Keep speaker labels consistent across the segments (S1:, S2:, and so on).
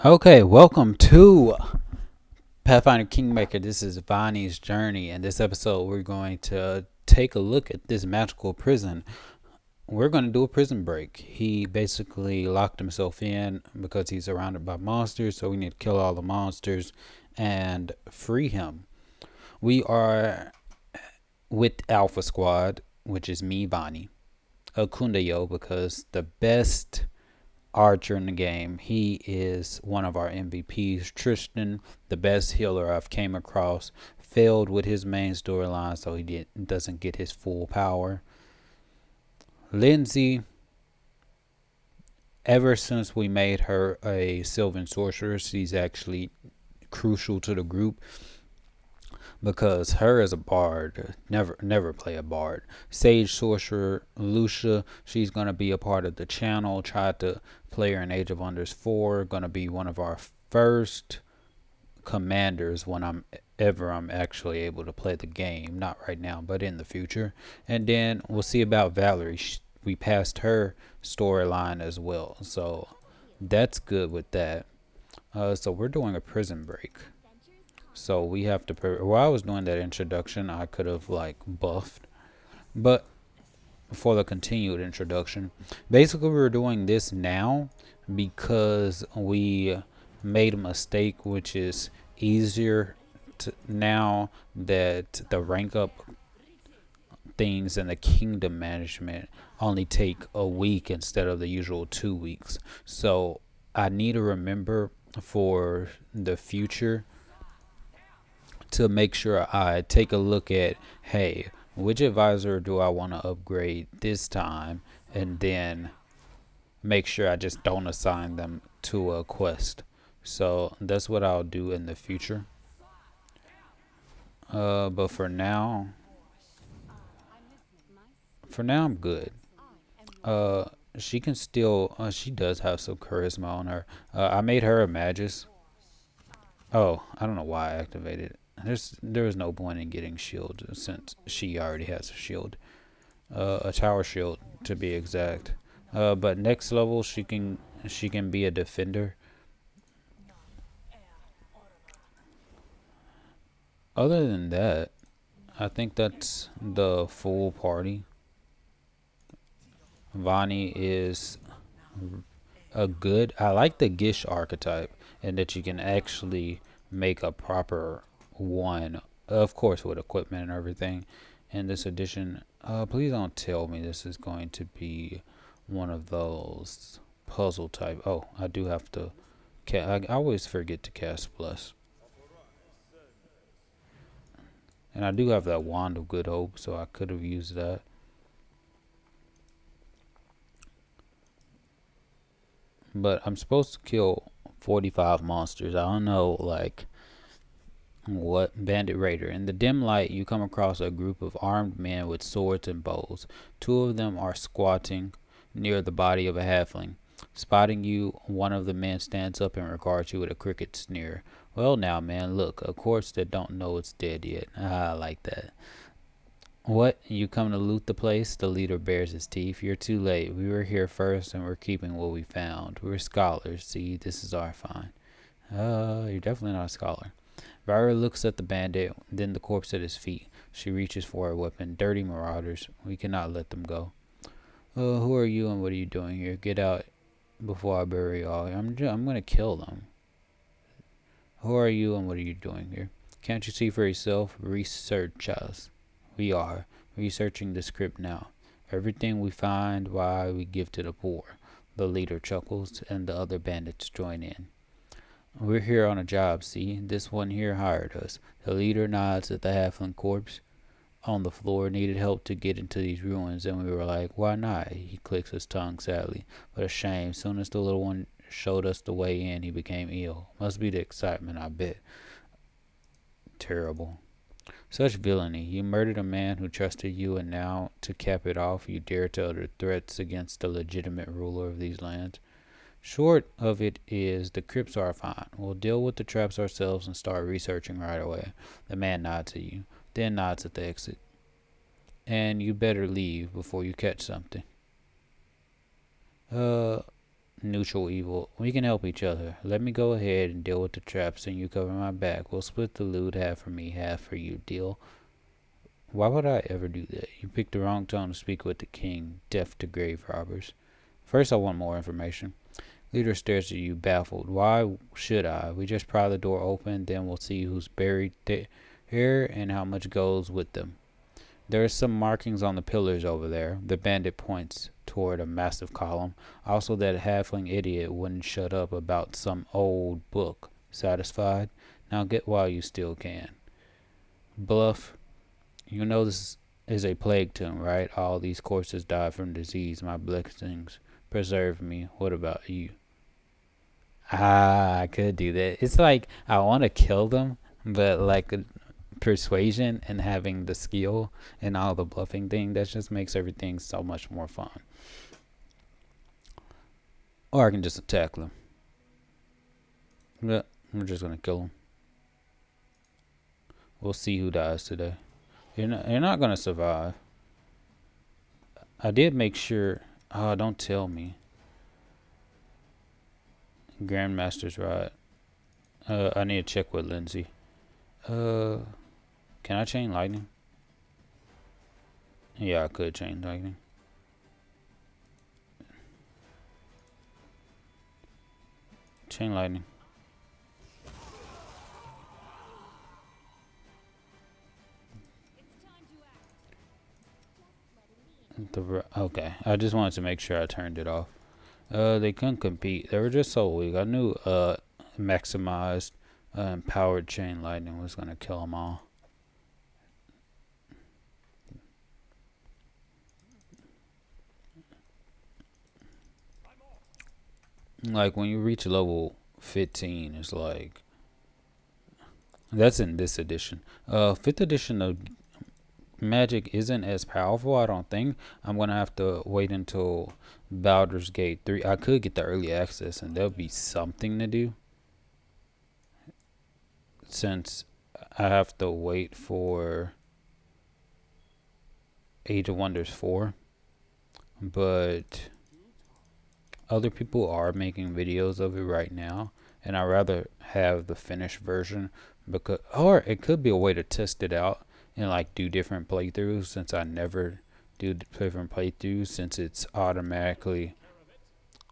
S1: Okay, welcome to Pathfinder Kingmaker. This is Vanhi's journey. In this episode, we're going to take a look at this magical prison. We're going to do a prison break. He basically locked himself in because he's surrounded by monsters, so we need to kill all the monsters and free him. We are with Alpha Squad, which is me, Vanhi, Kundayo, because the best archer in the game. He is one of our MVPs. Tristan, the best healer I've came across, failed with his main storyline, so doesn't get his full power. Lindsay, ever since we made her a Sylvan sorceress, she's actually crucial to the group because her as a bard, never play a bard. Sage sorcerer Lucia, she's gonna be a part of the channel. Tried to play her in Age of Wonders 4. Gonna be one of our first commanders when I'm actually able to play the game. Not right now, but in the future. And then we'll see about Valerie. We passed her storyline as well, so that's good with that. So we're doing a prison break. So we have to. While I was doing that introduction, I could have like buffed, but for the continued introduction, basically we're doing this now because we made a mistake, which is easier to now that the rank up things and the kingdom management only take a week instead of the usual 2 weeks. So I need to remember for the future to make sure I take a look at, hey, which advisor do I want to upgrade this time, and then make sure I just don't assign them to a quest. So that's what I'll do in the future. But for now I'm good. Uh, she can still. She does have some charisma on her. I made her a magus. Oh, I don't know why I activated it. There was no point in getting shield since she already has a shield, a tower shield to be exact. But next level she can be a defender. Other than that, I think that's the full party. Vanni is a good. I like the Gish archetype, and that you can actually make a proper one, of course, with equipment and everything. In this edition, please don't tell me this is going to be one of those puzzle type. Oh, I do have to. I always forget to cast plus, and I do have that wand of good hope, so I could have used that. But I'm supposed to kill 45 monsters. I don't know, like, what bandit raider. In the dim light, you come across a group of armed men with swords and bows. Two of them are squatting near the body of a halfling. Spotting you, one of the men stands up and regards you with a crooked sneer. Well, now, man, look, a corpse that don't know it's dead yet. I like that. What? You come to loot the place? The leader bares his teeth. You're too late. We were here first, and we're keeping what we found. We're scholars. See, this is our find. You're definitely not a scholar. Vira looks at the bandit, then the corpse at his feet. She reaches for her weapon. Dirty marauders. We cannot let them go. Who are you and what are you doing here? Get out before I bury you all. I'm gonna kill them. Who are you and what are you doing here? Can't you see for yourself? Research us. We are researching the script now. Everything we find, why we give to the poor. The leader chuckles, and the other bandits join in. We're here on a job, see? This one here hired us. The leader nods at the halfling corpse on the floor, needed help to get into these ruins, and we were like, why not? He clicks his tongue sadly. But a shame. Soon as the little one showed us the way in, he became ill. Must be the excitement, I bet. Terrible. Such villainy. You murdered a man who trusted you, and now, to cap it off, you dare to utter threats against the legitimate ruler of these lands. Short of it is, the crypts are fine. We'll deal with the traps ourselves and start researching right away. The man nods at you, then nods at the exit. And you better leave before you catch something. Uh, neutral evil. We can help each other. Let me go ahead and deal with the traps and you cover my back. We'll split the loot, half for me, half for you. Deal? Why would I ever do that? You picked the wrong tone to speak with the king, deaf to grave robbers. First, I want more information. Leader stares at you, baffled. Why should I? We just pry the door open, then we'll see who's buried here and how much goes with them. There are some markings on the pillars over there. The bandit points toward a massive column. Also, that halfling idiot wouldn't shut up about some old book. Satisfied? Now get while you still can. Bluff. You know this is a plague tomb, right? All these corpses die from disease. My blessings preserve me. What about you? I could do that. It's like I want to kill them, but like persuasion and having the skill and all the bluffing thing, that just makes everything so much more fun. Or I can just attack them. Yeah, we're just gonna kill them. We'll see who dies today. You're not gonna survive. I did make sure. Oh, don't tell me. Grandmaster's right. I need to check with Lindsay. Can I chain lightning? Yeah, I could chain lightning. Chain lightning. Okay, I just wanted to make sure I turned it off. They couldn't compete. They were just so weak. I knew maximized empowered chain lightning was gonna kill them all. Like when you reach level 15, it's like that's in this edition. 5th edition of Magic isn't as powerful, I don't think. I'm gonna have to wait until Baldur's Gate 3. I could get the early access, and there'll be something to do. Since I have to wait for Age of Wonders 4, but other people are making videos of it right now, and I'd rather have the finished version because, or it could be a way to test it out and like do different playthroughs since I never do different playthroughs since it's automatically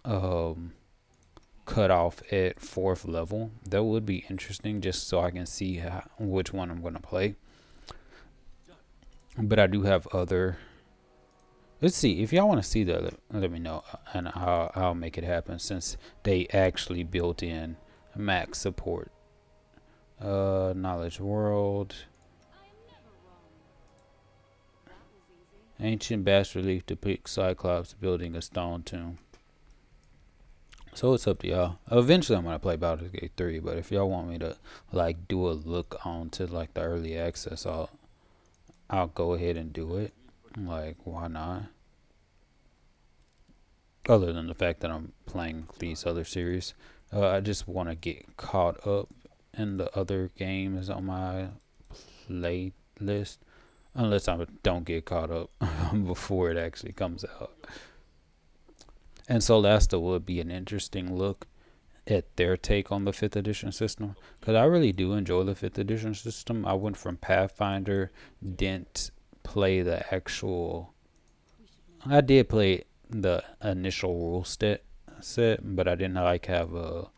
S1: cut off at 4th level. That would be interesting just so I can see which one I'm gonna play. But I do have other. Let's see if y'all want to see that. Let me know, and I'll make it happen since they actually built in max support. Knowledge world. Ancient bas relief depicts Cyclops building a stone tomb. So it's up to y'all. Eventually I'm gonna play Baldur's Gate 3, but if y'all want me to like do a look on to like the early access, I'll go ahead and do it. Like, why not? Other than the fact that I'm playing these other series, I just want to get caught up in the other games on my playlist. Unless I don't get caught up before it actually comes out. And Solasta would be an interesting look at their take on the 5th edition system. Because I really do enjoy the 5th edition system. I went from Pathfinder, didn't play the actual. I did play the initial rule set, but I didn't like have a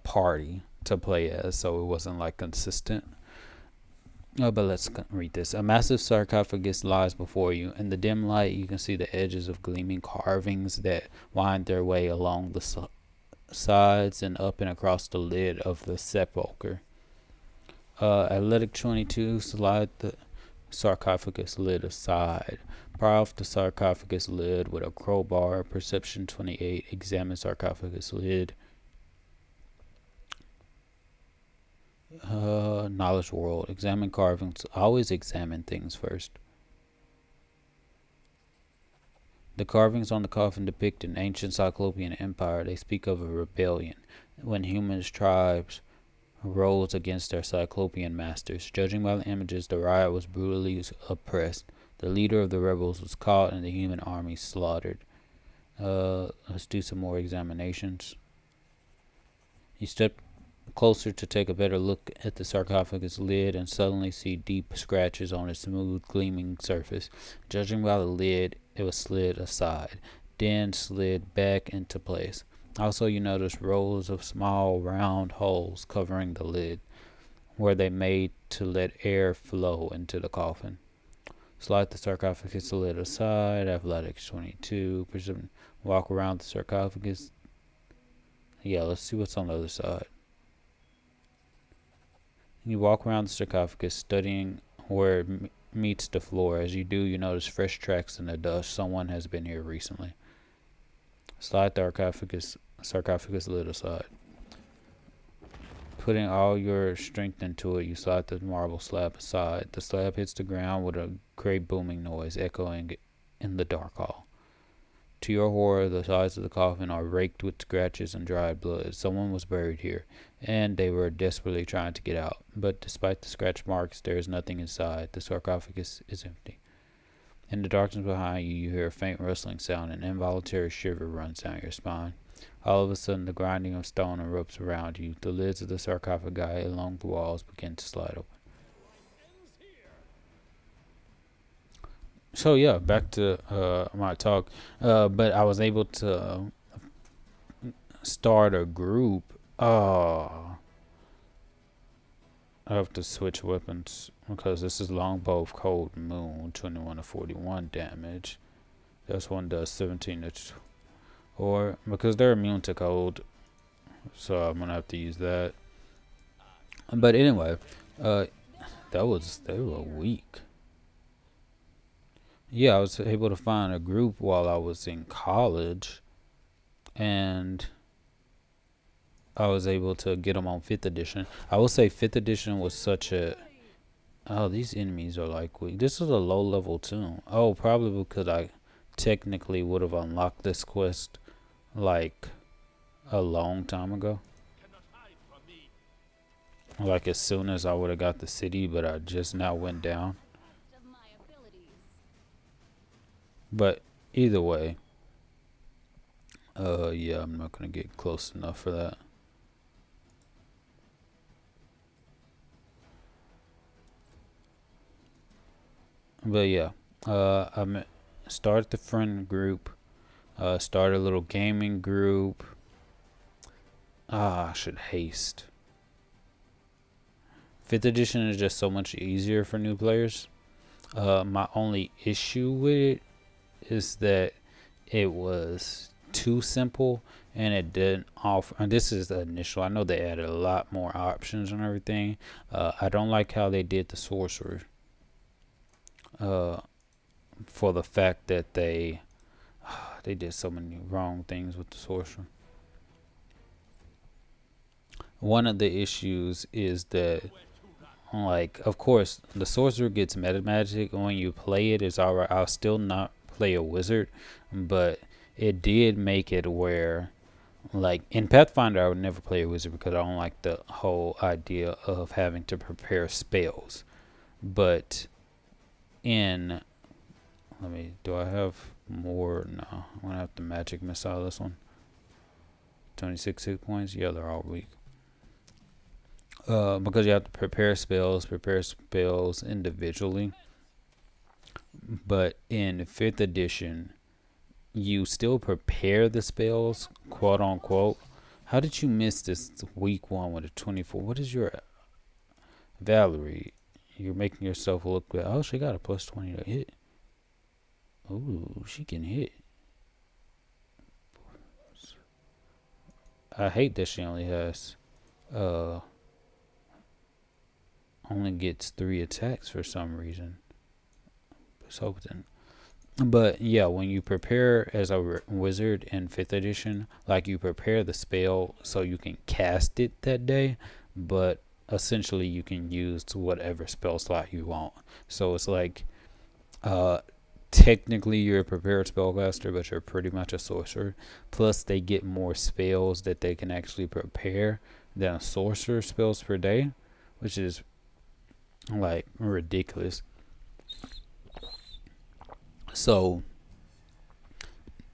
S1: party to play as, so it wasn't like consistent. Oh, but let's read this. A massive sarcophagus lies before you. In the dim light, you can see the edges of gleaming carvings that wind their way along the sides and up and across the lid of the sepulcher. Athletic 22, slide the sarcophagus lid aside. Pry off the sarcophagus lid with a crowbar. Perception 28, examine sarcophagus lid. Knowledge world. Examine carvings. Always examine things first. The carvings on the coffin depict an ancient Cyclopean empire. They speak of a rebellion when human tribes rose against their Cyclopean masters. Judging by the images, the riot was brutally oppressed. The leader of the rebels was caught and the human army slaughtered. Let's do some more examinations. You step closer to take a better look at the sarcophagus lid and suddenly see deep scratches on its smooth, gleaming surface. Judging by the lid, it was slid aside, then slid back into place. Also, you notice rows of small, round holes covering the lid, where they made to let air flow into the coffin. Slide the sarcophagus lid aside. Athletics 22. Walk around the sarcophagus. Yeah, let's see what's on the other side. You walk around the sarcophagus, studying where it meets the floor. As you do, you notice fresh tracks in the dust. Someone has been here recently. Slide the sarcophagus lid aside. Putting all your strength into it, you slide the marble slab aside. The slab hits the ground with a great booming noise, echoing in the dark hall. To your horror, the sides of the coffin are raked with scratches and dried blood. Someone was buried here, and they were desperately trying to get out. But despite the scratch marks, there is nothing inside. The sarcophagus is empty. In the darkness behind you, you hear a faint rustling sound. An involuntary shiver runs down your spine. All of a sudden, the grinding of stone erupts around you. The lids of the sarcophagi along the walls begin to slide open. So yeah, back to my talk. But I was able to start a group. Oh, I have to switch weapons because this is longbow of cold moon, 21 to 41 damage. This one does 17 to or because they're immune to cold, so I'm gonna have to use that. But anyway, uh, they were weak. Yeah, I was able to find a group while I was in college, and I was able to get them on 5th edition. I will say 5th edition was such a. Oh, these enemies are like weak. This is a low level tomb. Oh, probably because I technically would have unlocked this quest like a long time ago. Like as soon as I would have got the city, but I just now went down. But either way, yeah, I'm not gonna get close enough for that. But yeah, I'm start the friend group. Start a little gaming group. I should haste. 5th edition is just so much easier for new players. My only issue with it is that it was too simple and it didn't offer. And this is the initial. I know they added a lot more options and everything. I don't like how they did the sorcerer. For the fact that they did so many wrong things with the sorcerer. One of the issues is that, like, of course, the sorcerer gets meta magic when you play it. It's alright. I'll still not play a wizard, but it did make it where, like, in Pathfinder, I would never play a wizard because I don't like the whole idea of having to prepare spells. But in, do I have more? No, I'm gonna have to magic missile this one. 26 hit points. Yeah, they're all weak. Because you have to prepare spells individually. But in 5th edition, you still prepare the spells, quote unquote. How did you miss this weak one with a 24? What is your Valerie? You're making yourself look good. Oh, she got a plus 20 to hit. Ooh, she can hit. I hate that she only gets 3 attacks for some reason. But yeah, when you prepare as a wizard in 5th edition, like you prepare the spell so you can cast it that day, but essentially you can use whatever spell slot you want. So it's like, technically you're a prepared spellcaster, but you're pretty much a sorcerer. Plus, they get more spells that they can actually prepare than a sorcerer spells per day, which is like ridiculous. So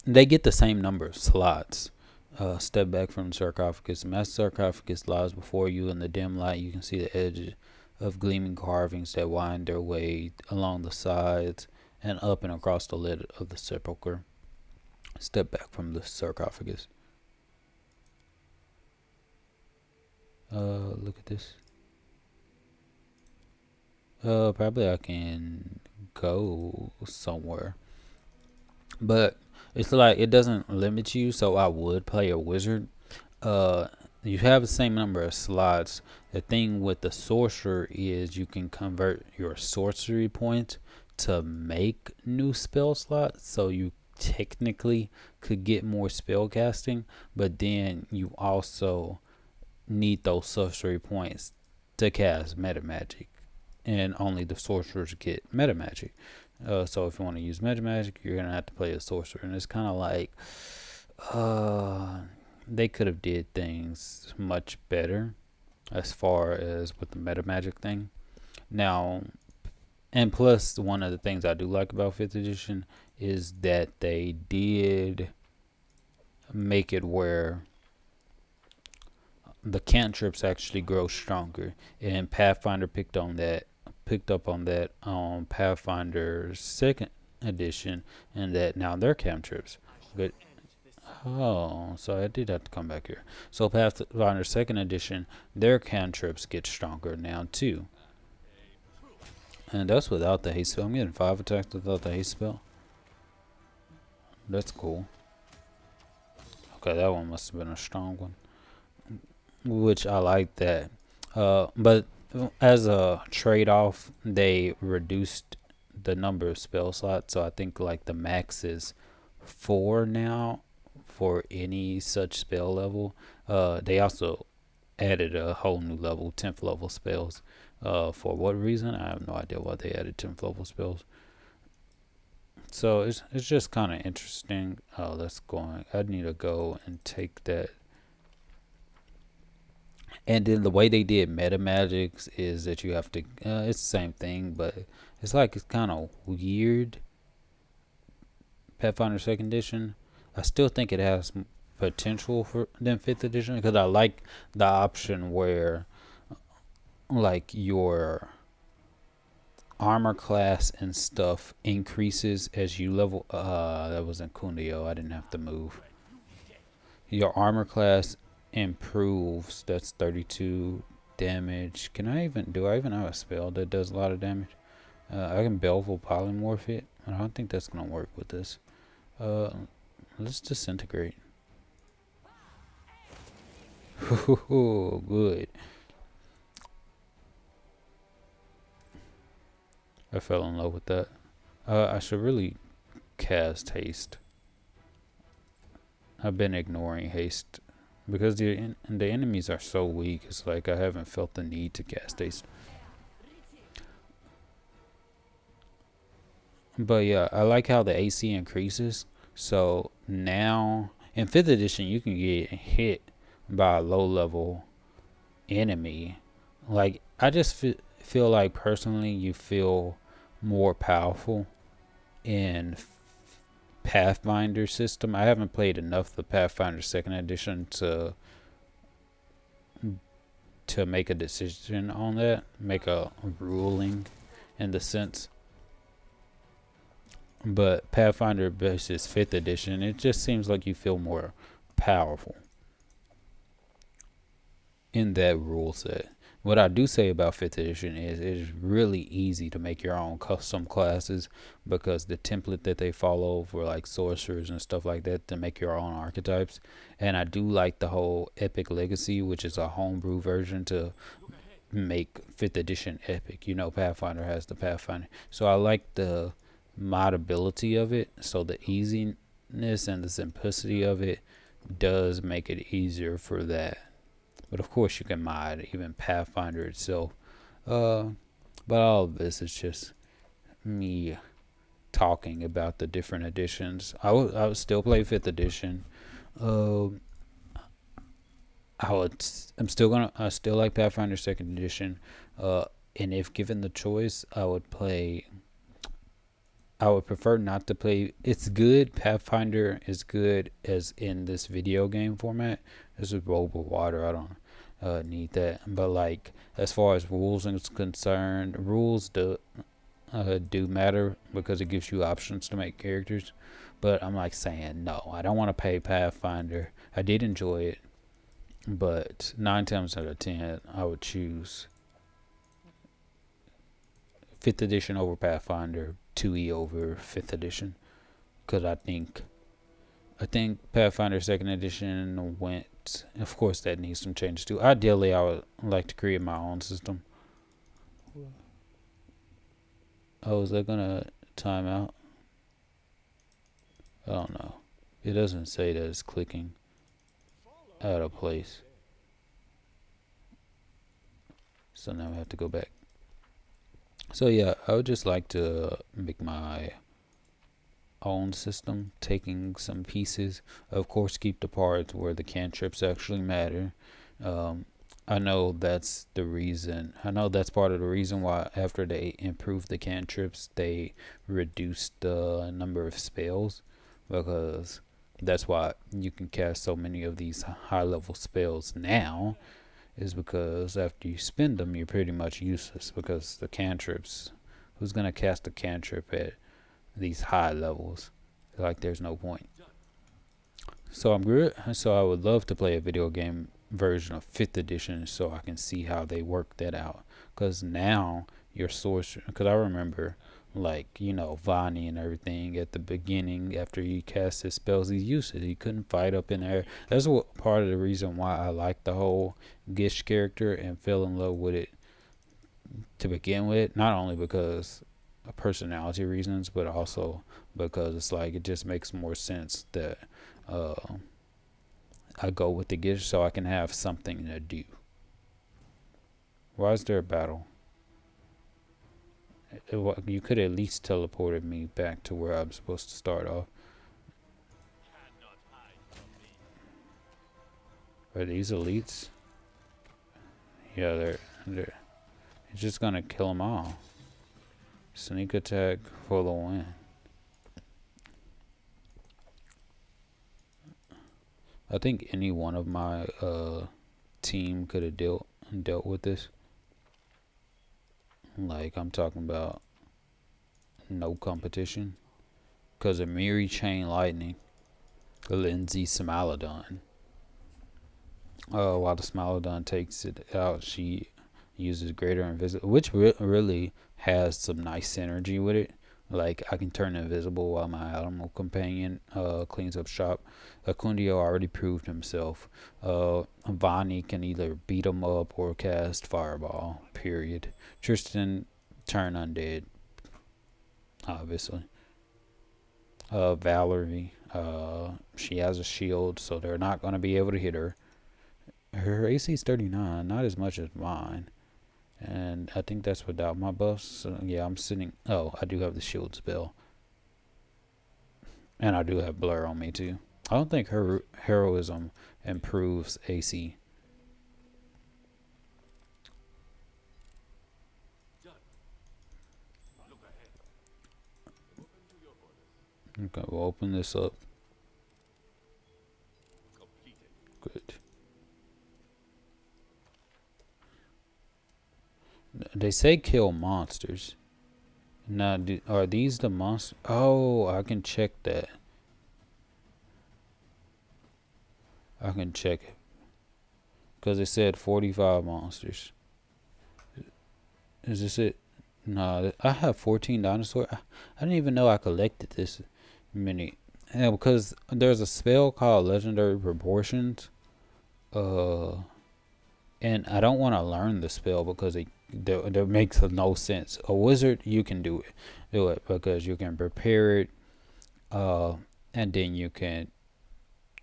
S1: they get the same number of slots. Step back from the sarcophagus. The master sarcophagus lies before you in the dim light. You can see the edges of gleaming carvings that wind their way along the sides and up and across the lid of the sepulchre. Step back from the sarcophagus. Look at this. Probably I can go somewhere, but it's like it doesn't limit you. So I would play a wizard. Uh, you have the same number of slots. The thing with the sorcerer is you can convert your sorcery point to make new spell slots. So you technically could get more spell casting, but then you also need those sorcery points to cast meta magic, and only the sorcerers get meta magic. So if you want to use meta magic, you're gonna have to play a sorcerer, and it's kind of like uh, they could have did things much better as far as with the meta magic thing. Now, and plus, one of the things I do like about fifth edition is that they did make it where the cantrips actually grow stronger, and Pathfinder picked up on that on Pathfinder second edition, and that now they're cantrips. But oh, so I did have to come back here. So Pathfinder second edition, their cantrips get stronger now too, and that's without the haste spell. I'm getting 5 attacks without the haste spell. That's cool. Okay, that one must have been a strong one, which I like that. But as a trade-off, they reduced the number of spell slots. So I think like the max is 4 now for any such spell level. They also added a whole new level, 10th level spells. For what reason? I have no idea why they added 10th level spells. So it's just kind of interesting. Let's go. I need to go and take that. And then the way they did meta magics is that you have to. It's the same thing, but it's like it's kind of weird. Pathfinder second edition. I still think it has potential for than fifth edition because I like the option where like your armor class and stuff increases as you level. That wasn't Kundio. I didn't have to move. Your armor class improves. That's 32 damage. Do I even have a spell that does a lot of damage? I can Belville polymorph it. I don't think that's gonna work with this. Let's disintegrate. Good. I fell in love with that. I should really cast haste. I've been ignoring haste because the enemies are so weak. It's like I haven't felt the need to cast haste. But yeah, I like how the AC increases. So now in 5th edition, you can get hit by a low level enemy. Like, I just feel like personally, you feel more powerful in Pathfinder system. I haven't played enough the Pathfinder second edition to make a decision on that, make a ruling in the sense. But Pathfinder versus 5th edition, it just seems like you feel more powerful in that rule set. What I do say about 5th edition is it is really easy to make your own custom classes because the template that they follow for like sorcerers and stuff like that to make your own archetypes. And I do like the whole Epic Legacy, which is a homebrew version to make 5th edition epic. You know, Pathfinder has the Pathfinder. So I like the modability of it. So the easiness and the simplicity of it does make it easier for that. But of course, you can mod even Pathfinder itself. But all of this is just me talking about the different editions. I would still play 5th edition. I still like Pathfinder 2nd edition. And if given the choice, I would play I would prefer not to play. It's good. Pathfinder is good as in this video game format. This is roll with water. I don't need that. But like as far as rules is concerned, rules do matter because it gives you options to make characters. But I'm like saying no. I don't want to pay Pathfinder. I did enjoy it, but 9 times out of 10, I would choose 5th edition over Pathfinder, 2E over 5th edition, because I think Pathfinder 2nd edition went. Of course, that needs some changes too. Ideally, I would like to create my own system. Oh, is that gonna time out? I don't know. It doesn't say that it's clicking out of place, so now I have to go back. So yeah, I would just like to make my own system, taking some pieces. Of course, keep the parts where the cantrips actually matter. Um, I know that's the reason. I know that's part of the reason why after they improved the cantrips, they reduced the number of spells, because that's why you can cast so many of these high level spells now, is because after you spend them, you're pretty much useless because the cantrips. Who's gonna cast a cantrip at these high levels? Like, there's no point. So I'm good. So I would love to play a video game version of 5th edition so I can see how they work that out. Because now your sorcerer. Because I remember, like, Vanhi and everything at the beginning after he cast his spells, he used it. He couldn't fight up in there. That's what part of the reason why I like the whole Gish character and fell in love with it to begin with. Not only because of personality reasons, but also because it's like it just makes more sense that uh, I go with the Gish so I can have something to do. Why is there a battle? You could at least teleported me back to where I'm supposed to start off. Are these elites? Yeah, they're. It's just gonna kill them all. Sneak attack for the win. I think any one of my team could have dealt with this. Like, I'm talking about no competition. Because of Miri Chain Lightning, Lindsay Smaladon. While the Smaladon takes it out, she uses Greater Invisible, which really has some nice synergy with it. Like, I can turn invisible while my animal companion cleans up shop. Akundio already proved himself. Vanhi can either beat him up or cast Fireball, period. Tristan, turn undead, obviously. Valerie, she has a shield, so they're not going to be able to hit her. Her AC is 39, not as much as mine. And I think that's without my buffs. So yeah, I'm sitting. Oh, I do have the shield spell. And I do have blur on me too. I don't think her heroism improves AC. Okay, we'll open this up. Good. They say kill monsters. Now, are these the monsters? Oh, I can check that. I can check it. Because it said 45 monsters. Is this it? No, I have 14 dinosaurs. I didn't even know I collected this many. Yeah, because there's a spell called Legendary Proportions. Uh, and I don't want to learn the spell because that makes no sense. A wizard, you can do it because you can prepare it, uh, and then you can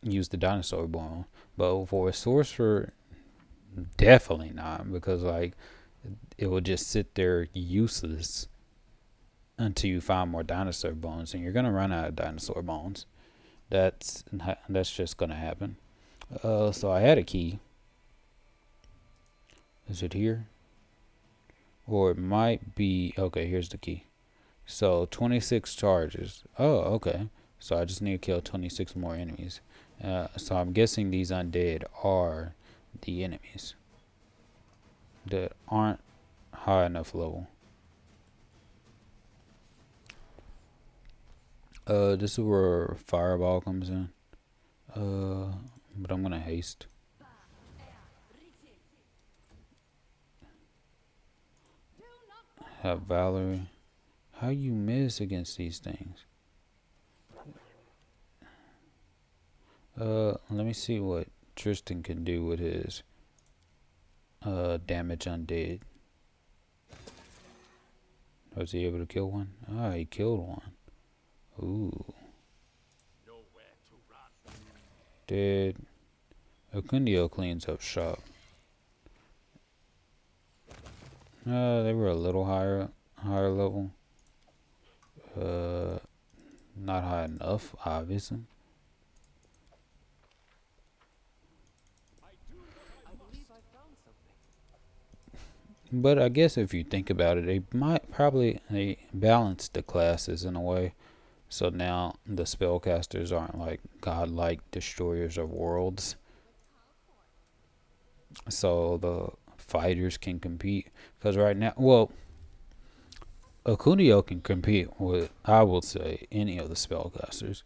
S1: use the dinosaur bone. But for a sorcerer, definitely not, because like it will just sit there useless until you find more dinosaur bones, and you're gonna run out of dinosaur bones. That's just gonna happen. So I had a key. Is it here? Or it might be. Okay, here's the key. So 26 charges. Oh, okay. So I just need to kill 26 more enemies. So I'm guessing these undead are the enemies that aren't high enough level. This is where Fireball comes in. But I'm gonna haste. Have Valerie. How you miss against these things? Let me see what Tristan can do with his damage undead. Was he able to kill one? Ah, he killed one. Ooh. Dead. Okundio cleans up shop. They were a little higher level. Uh, Not high enough, obviously. But I guess if you think about it, they balanced the classes in a way. So now the spellcasters aren't like godlike destroyers of worlds. So the fighters can compete. Because right now, well, Okunio can compete with, I will say, any of the spellcasters.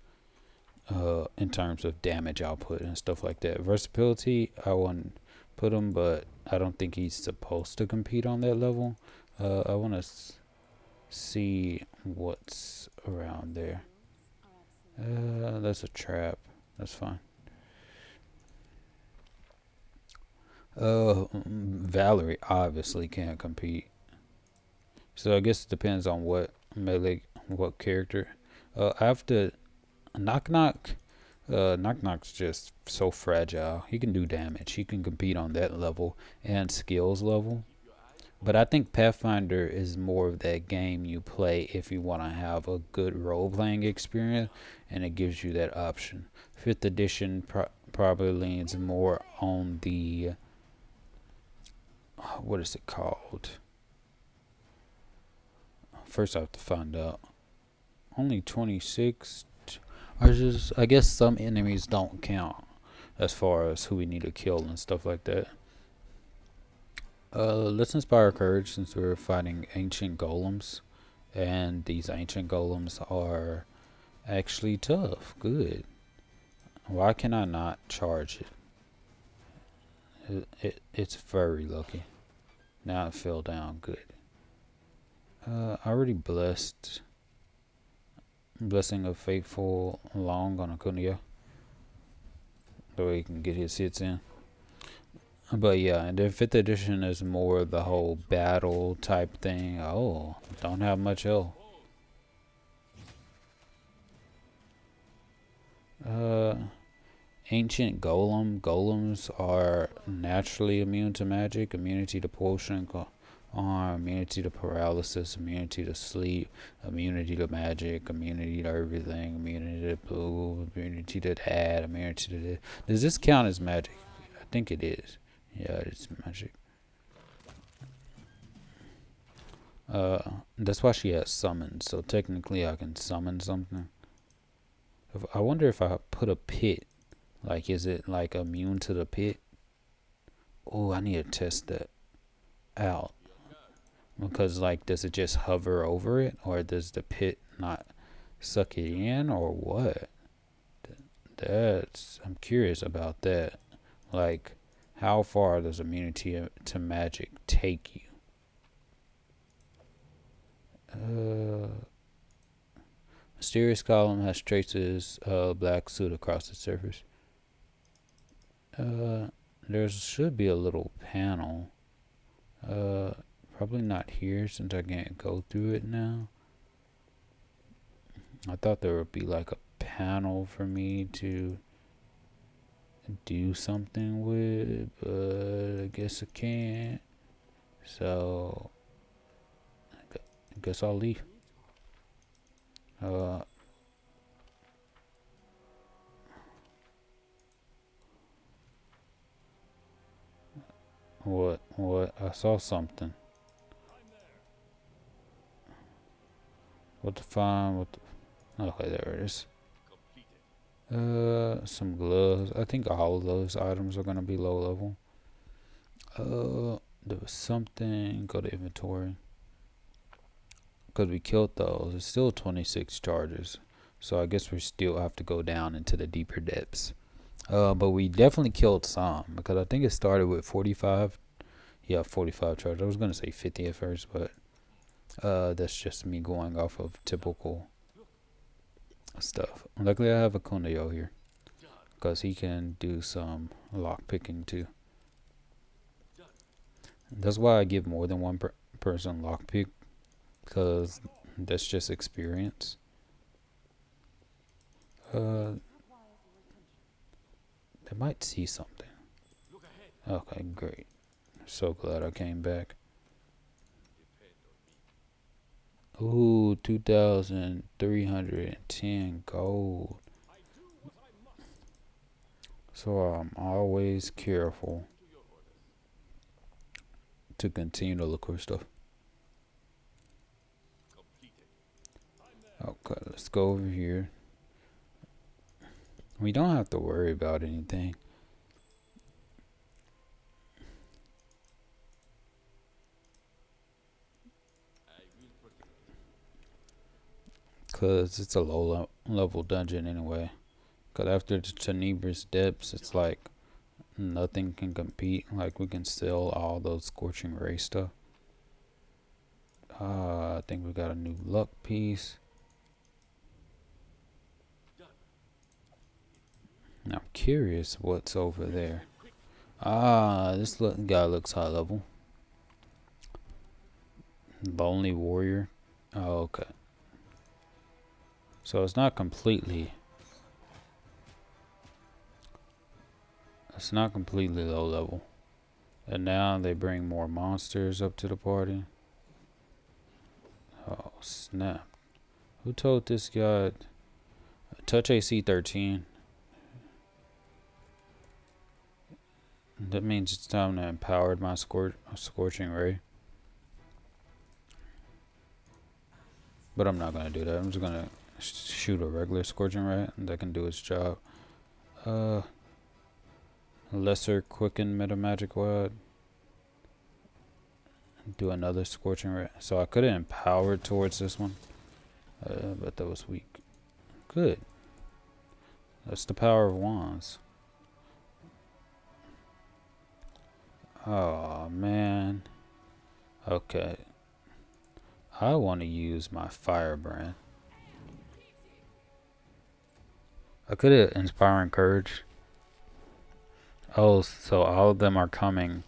S1: In terms of damage output and stuff like that. Versatility, I wouldn't put him, but I don't think he's supposed to compete on that level. I want to see what's around there. That's a trap. That's fine. Valerie obviously can't compete. So I guess it depends on what melee, what character. I have to knock knock. Knock Knock's just so fragile. He can do damage. He can compete on that level and skills level. But I think Pathfinder is more of that game you play if you want to have a good role playing experience, and it gives you that option. Fifth edition probably leans more on the what is it called? First, I have to find out. Only 26. I guess some enemies don't count as far as who we need to kill and stuff like that. Let's inspire courage since we're fighting ancient golems, and these ancient golems are actually tough. Good. Why can I not charge it's very lucky. Now it fell down. Good. I already blessed. Blessing of Faithful Long on Acuna. So he can get his hits in. But yeah, and then 5th edition is more the whole battle type thing. Oh, don't have much health. Uh, Ancient Golem. Golems are naturally immune to magic, immunity to potion, immunity to paralysis, immunity to sleep, immunity to magic, immunity to everything, immunity to blue, immunity to that, immunity to this. Does this count as magic? I think it is. Yeah, it's magic. That's why she has summon. So technically, I can summon something. I wonder if I put a pit. Like, is it like immune to the pit? Oh, I need to test that out. Because, like, does it just hover over it? Or does the pit not suck it in? Or what? I'm curious about that. Like, how far does immunity to magic take you? Mysterious column has traces of black soot across the surface. There should be a little panel. Probably not here since I can't go through it now. I thought there would be like a panel for me to do something with, but I guess I can't. So I guess I'll leave. What? I saw something. What to find? What? Okay, there it is. Some gloves. I think all of those items are gonna be low level. There was something. Go to inventory. Because we killed those. It's still 26 charges. So I guess we still have to go down into the deeper depths. But we definitely killed some because I think it started with 45. Yeah, 45 charges. I was gonna say 50 at first, but that's just me going off of typical stuff. Luckily, I have a Kunio here because he can do some lock picking too. That's why I give more than one person lock pick because that's just experience. They might see something. Okay, great. So glad I came back. Ooh, 2,310 gold. So I'm always careful to continue to look for stuff. Okay, let's go over here. We don't have to worry about anything. Because it's a low level dungeon anyway. Because after the Tenebrous Depths, it's like nothing can compete. Like we can sell all those Scorching Ray stuff. I think we got a new luck piece. I'm curious what's over there. This guy looks high level. Lonely Warrior. Oh, okay. So it's not completely. It's not completely low level. And now they bring more monsters up to the party. Oh, snap. Who told this guy? Touch AC 13. That means it's time to empower my Scorching Ray. But I'm not going to do that. I'm just going to shoot a regular Scorching Ray that can do its job. Lesser Quicken Meta Magic Wad. Do another Scorching Ray. So I could have empowered towards this one. But that was weak. Good. That's the power of wands. Oh, man. Okay. I want to use my Firebrand. I could have Inspiring Courage. Oh, so all of them are coming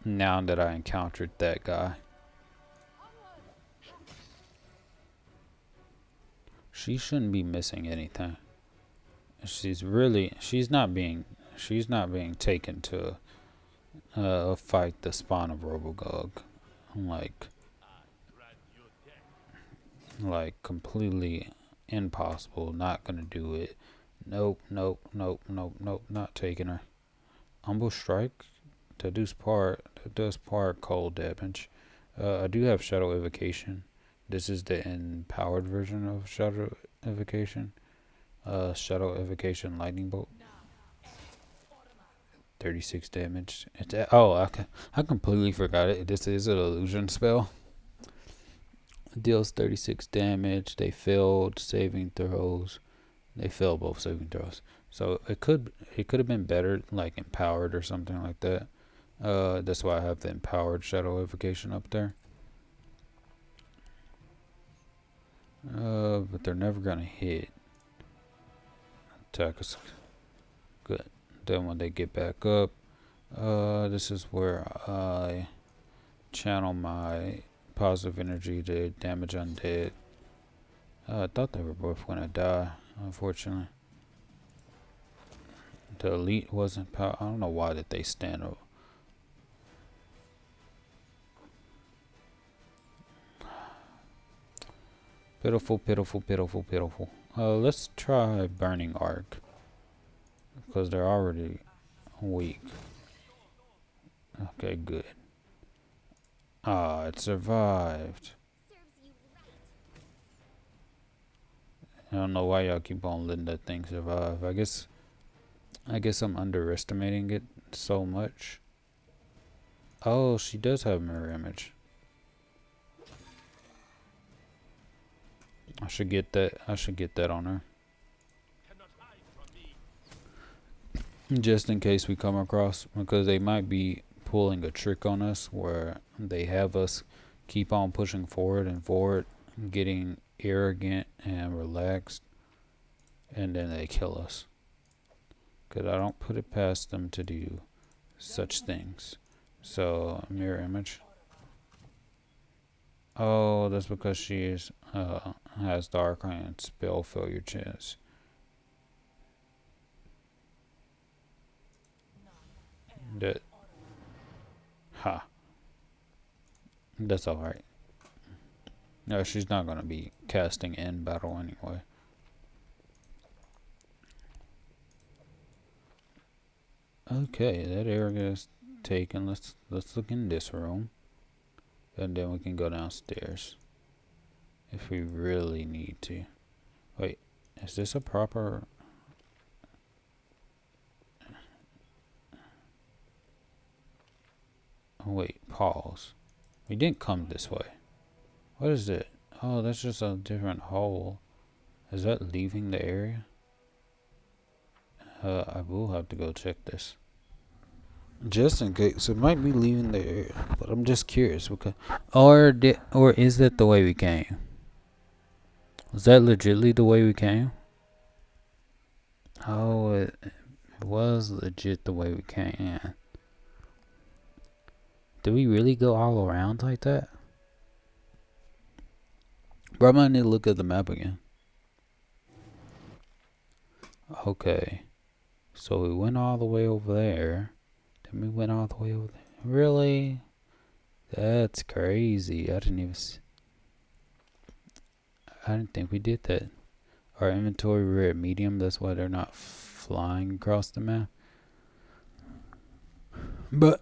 S1: now that I encountered that guy. She shouldn't be missing anything. She's not being taken to fight the spawn of Robogog. Like completely impossible. Not gonna do it. Nope, nope, nope, nope, nope. Not taking her. Ambush Strike. That does part cold damage. I do have Shadow Evocation. This is the empowered version of Shadow Evocation. Shadow Evocation Lightning Bolt. 36 damage. I completely forgot it. This is an illusion spell. Deals 36 damage. They failed saving throws. They failed both saving throws. So it could have been better, like empowered or something like that. That's why I have the empowered Shadow Evocation up there. But they're never gonna hit. Attack us. Good. Then when they get back up, this is where I channel my positive energy to damage undead. I thought they were both gonna die, unfortunately. The elite wasn't power. I don't know why did they stand up. Pitiful, pitiful, pitiful, pitiful. Let's try Burning Arc. Because they're already weak. Okay, good. It survived. I don't know why y'all keep on letting that thing survive. I guess I'm underestimating it so much. Oh, she does have mirror image. I should get that. I should get that on her. Just in case we come across, because they might be pulling a trick on us where they have us keep on pushing forward and forward, getting arrogant and relaxed, and then they kill us. Because I don't put it past them to do such things. So, mirror image. Oh, that's because she has dark and spell failure chance. That, ha, that's alright. No, she's not gonna be casting in battle anyway. Okay, that area is taken. Let's look in this room, and then we can go downstairs if we really need to. Wait, is this a proper? Oh, wait, pause. We didn't come this way. What is it? Oh, that's just a different hole. Is that leaving the area? I will have to go check this. Just in case, it might be leaving the area, but I'm just curious. Okay. Or is that the way we came? Was that legitly the way we came? Oh, it was legit the way we came. Yeah. Did we really go all around like that? Bro, I might need to look at the map again. Okay. So we went all the way over there. Then we went all the way over there. Really? That's crazy. I didn't think we did that. Our inventory, we're at medium. That's why they're not flying across the map. But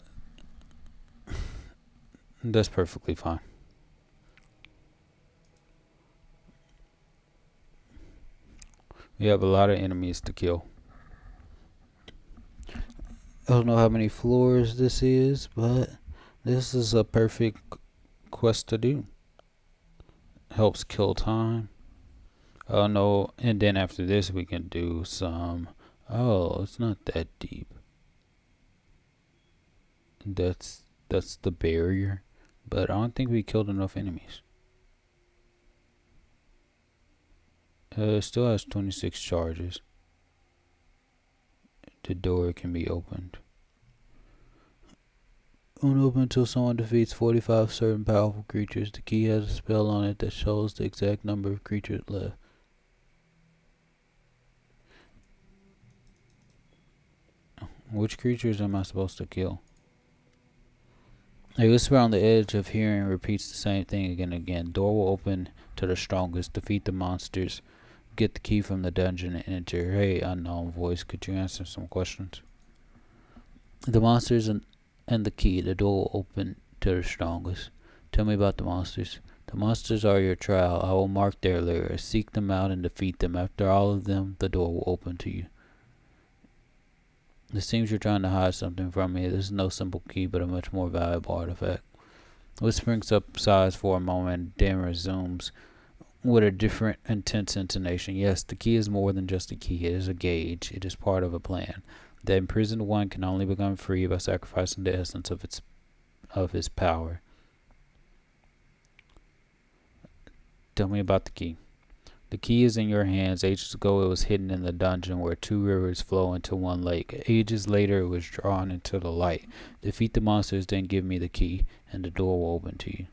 S1: that's perfectly fine. We have a lot of enemies to kill. I don't know how many floors this is, but this is a perfect quest to do. Helps kill time. Oh no, and then after this we can do some... Oh, it's not that deep. That's the barrier. But I don't think we killed enough enemies. It still has 26 charges. The door can be opened. Unopened until someone defeats 45 certain powerful creatures. The key has a spell on it that shows the exact number of creatures left. Which creatures am I supposed to kill? A whisper on the edge of hearing repeats the same thing again and again. Door will open to the strongest. Defeat the monsters. Get the key from the dungeon and enter. Hey, unknown voice, could you answer some questions? The monsters and the key. The door will open to the strongest. Tell me about the monsters. The monsters are your trial. I will mark their lairs. Seek them out and defeat them. After all of them, the door will open to you. It seems you're trying to hide something from me. This is no simple key, but a much more valuable artifact. Whispering subsides for a moment, then resumes with a different, intense intonation. Yes, the key is more than just a key. It is a gauge. It is part of a plan. The imprisoned one can only become free by sacrificing the essence of his power. Tell me about the key. The key is in your hands. Ages ago it was hidden in the dungeon where two rivers flow into one lake. Ages later it was drawn into the light. Defeat the monsters, then give me the key, and the door will open to you.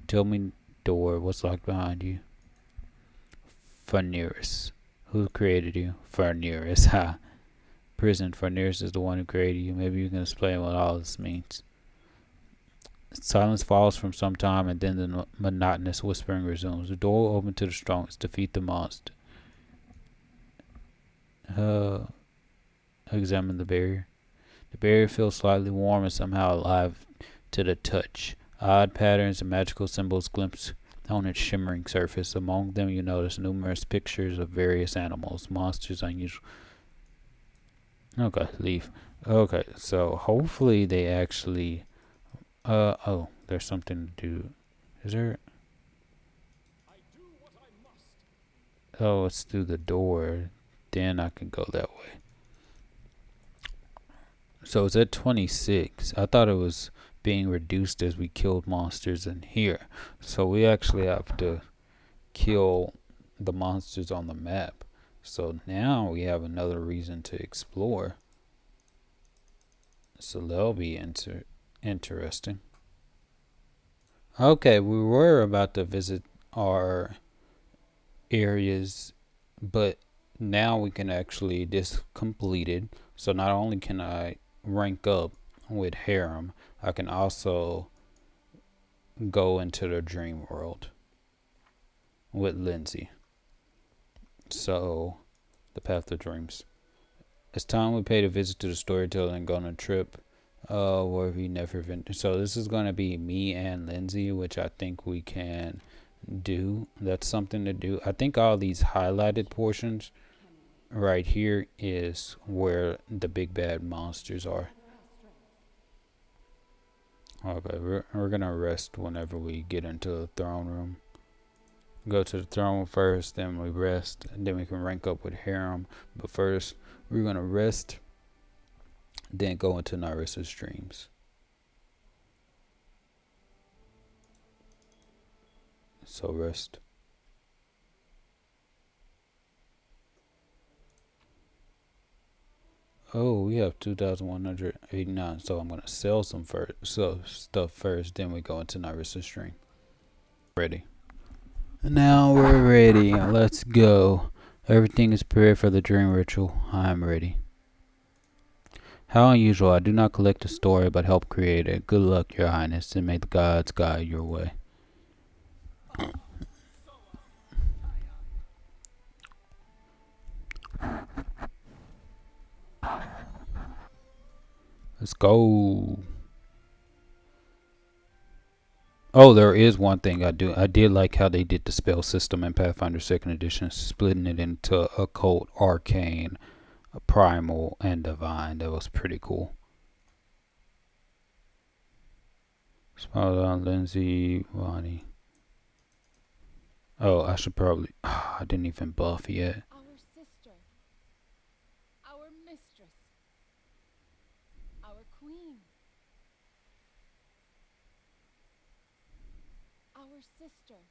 S1: Tell me, door, what's locked behind you? Nyrissa. Who created you? Nyrissa. Ha. Prison. Nyrissa is the one who created you. Maybe you can explain what all this means. Silence falls from some time, and then the monotonous whispering resumes. The door will open to the strongest. Defeat the monster. Examine the barrier. The barrier feels slightly warm and somehow alive to the touch. Odd patterns and magical symbols glimpse On its shimmering surface, among them you notice numerous pictures of various animals, monsters, unusual. Okay, leave. Okay, so hopefully they actually. Oh, there's something to do. Is there? Oh, it's through the door. Then I can go that way. So it's at 26. I thought it was being reduced as we killed monsters in here. So we actually have to kill the monsters on the map. So now we have another reason to explore. So that'll be interesting. Okay, we were about to visit our areas, but now we can actually this completed. So not only can I rank up with harem, I can also go into the dream world with Lindsay. So the path of dreams. It's time we paid a visit to the storyteller and go on a trip. Where we never been. So this is gonna be me and Lindsay, which I think we can do. That's something to do. I think all these highlighted portions right here is where the big bad monsters are. Okay, we're gonna rest whenever we get into the throne room. Go to the throne first, then we rest, and then we can rank up with harem. But first, we're gonna rest, then go into Nyrissa's dreams. So rest. Oh, we have 2,189. So I'm gonna sell some first, so stuff first. Then we go into Nyrissa's dream. Ready. Now we're ready. Let's go. Everything is prepared for the dream ritual. I am ready. How unusual. I do not collect a story, but help create it. Good luck, Your Highness, and may the gods guide your way. Let's go. Oh, there is one thing I do. I did like how they did the spell system in Pathfinder Second Edition, splitting it into occult, arcane, primal, and divine. That was pretty cool. Smile on Lindsay, Vanhi. Oh, I should probably. I didn't even buff yet.
S2: Our sister, our mistress, our queen, our sister,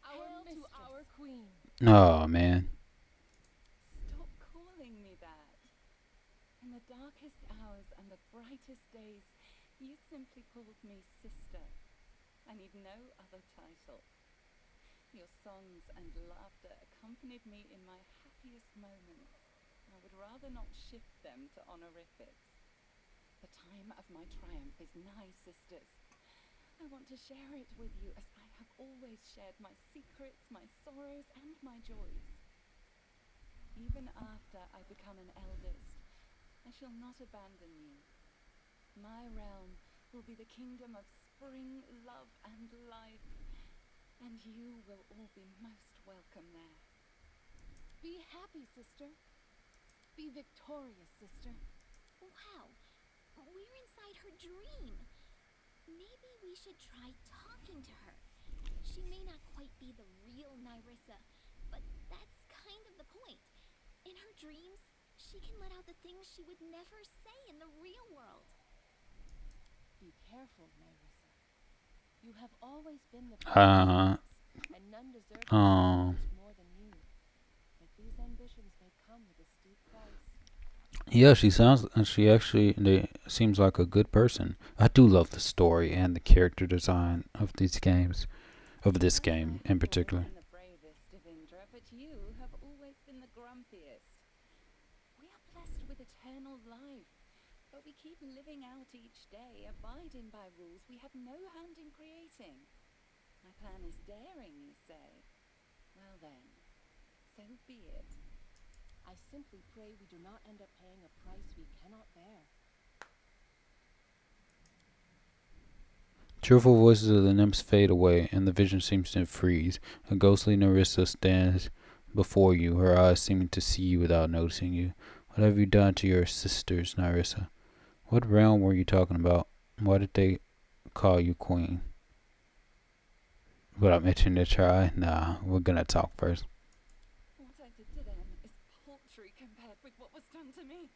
S2: our Hail mistress. To our queen.
S1: Oh man.
S2: Stop calling me that. In the darkest hours and the brightest days, you simply called me sister. I need no other title. Your songs and laughter accompanied me in my happiest moments. I would rather not shift them to honorifics. The time of my triumph is nigh, sisters. I want to share it with you as I have always shared my secrets, my sorrows, and my joys. Even after I become an eldest, I shall not abandon you. My realm will be the kingdom of spring, love, and life, and you will all be most welcome there. Be happy, sister. Be victorious, sister.
S3: Wow, we're inside her dream. Maybe we should try talking to her. She may not quite be the real Nyrissa, but that's kind of the point. In her dreams, she can let out the things she would never say in the real world.
S2: Be careful, Nyrissa. You have always been the
S1: Uh.
S2: and none deserve
S1: Um.
S2: more than you. But these ambitions may come with a steep price.
S1: Yeah, she sounds. She actually. They seems like a good person. I do love the story and the character design of these games, of this game in particular.
S2: The bravest of Indra, but you have always been the grumpiest. We are blessed with eternal life, but we keep living out each day, abiding by rules we have no hand in creating. My plan is daring, you say? Well then, so be it. I simply pray we do not end up paying a price we cannot bear.
S1: Cheerful voices of the nymphs fade away, and the vision seems to freeze. A ghostly Nyrissa stands before you, her eyes seeming to see you without noticing you. What have you done to your sisters, Nyrissa? What realm were you talking about? Why did they call you queen? But I'm itching to try. Nah, we're gonna talk first.
S2: What I did to them is paltry compared with what was done to me.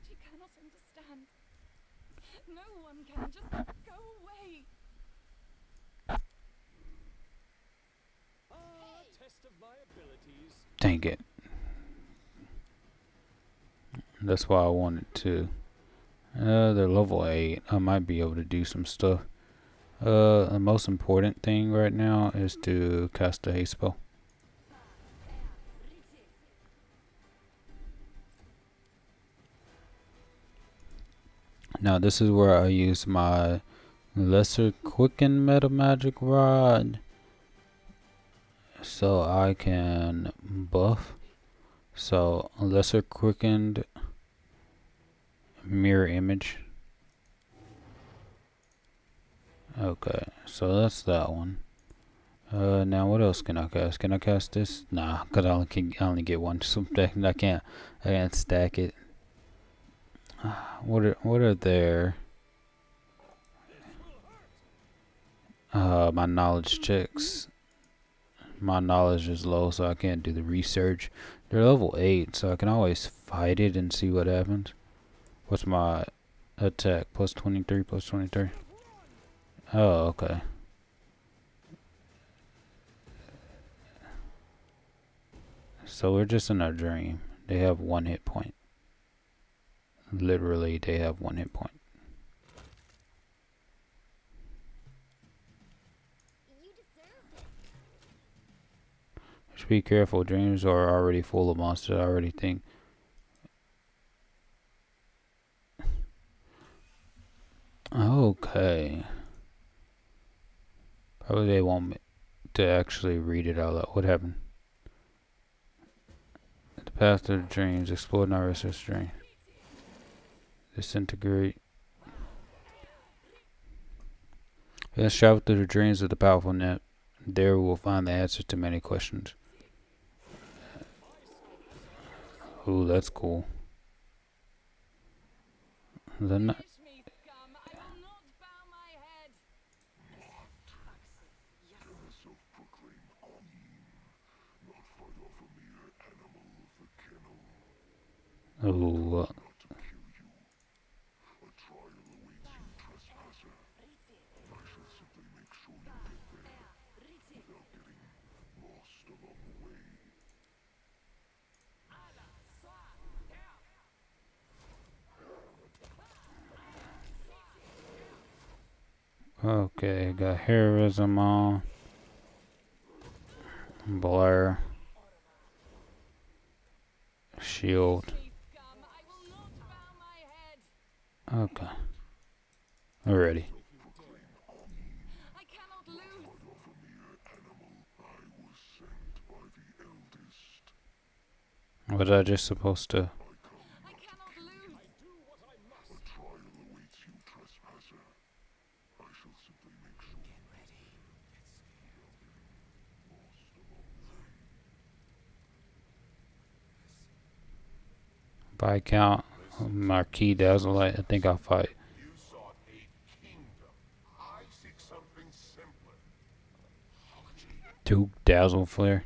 S2: You cannot understand. No one can. Just go away.
S4: Test of my abilities.
S1: Dang it. That's why I wanted to. They're level 8. I might be able to do some stuff. The most important thing right now is to cast a haste spell. Now this is where I use my lesser quicken meta magic rod, so I can buff. So lesser quickened mirror image. Okay, so that's that one. Now what else can I cast? Can I cast this? Nah, cause I only get one. So I can't stack it. What are there? My knowledge checks. My knowledge is low, so I can't do the research. They're level 8, so I can always fight it and see what happens. What's my attack? Plus 23, plus 23. Oh, okay. So we're just in a dream. They have 1 hit point. Literally, they have 1 hit point.
S3: You deserve this.
S1: Just be careful. Dreams are already full of monsters. I already think. Okay. Probably they want me to actually read it out loud. What happened? The path of the dreams. Explore Nyrissa's dream. Disintegrate. Let's travel through the dreams of the powerful net. There we will find the answers to many questions. Ooh, that's cool. The
S2: Finish me, scum. I will not bow my head.
S1: ooh, okay, got heroism on. Blur. Shield.
S2: Finish me, scum. I will not bow my head.
S1: Okay. We're ready.
S2: I cannot lose.
S1: Was I just supposed to?
S2: I cannot lose.
S1: If I count Marquis Dazzleite, I think I'll fight.
S5: You sought a kingdom. I seek something simpler.
S1: Duke Dazzle Flare.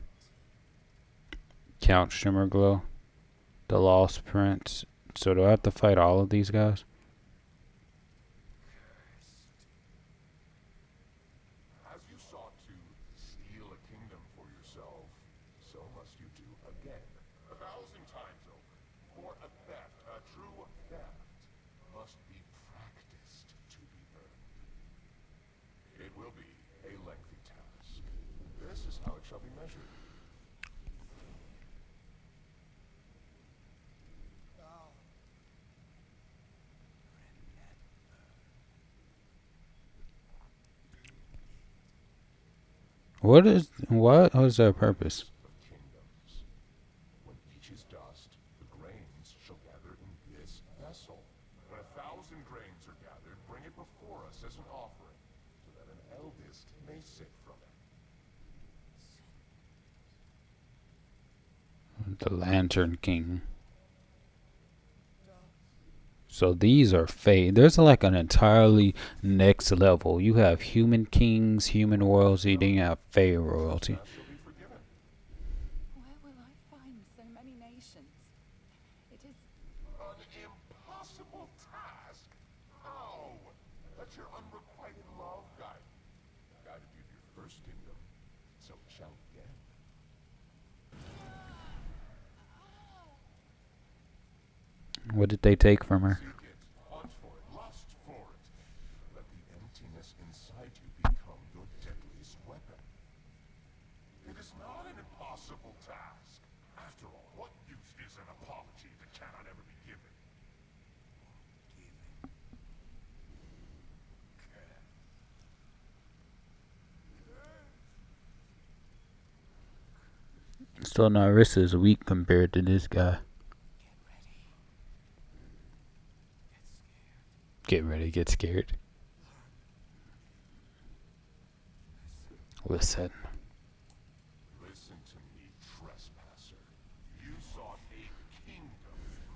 S1: Count Shimmerglow. The Lost Prince. So do I have to fight all of these guys?
S5: As you sought to steal a kingdom for yourself, so must you do again, 1,000 times over. For a theft, a true theft, must be practiced to be earned. It will be a lengthy task. This is how it shall be measured.
S1: What was their purpose?
S5: Of kingdoms. When each is dust, the grains shall gather in this vessel. When 1,000 1,000 grains are gathered, bring it before us as an offering, so that an eldest may sit from it.
S1: The Lantern King. So these are fey. There's like an entirely next level. You have human kings, human royalty, then you have fey royalty.
S5: Shall be forgiven.
S2: Where will I find so many nations? It is
S5: An impossible task? How? Let your unrequited love guide you. Guided you to your first kingdom, so it shall again.
S1: What did they take from her?
S5: Seek it, hunt for it, lust for it. Let the emptiness inside you become your deadliest weapon. It is not an impossible task. After all, what use is an apology that cannot ever be given?
S1: So Nyrissa is weak compared to this guy. Get ready, get scared. Listen.
S5: Listen to me, trespasser. You sought a kingdom.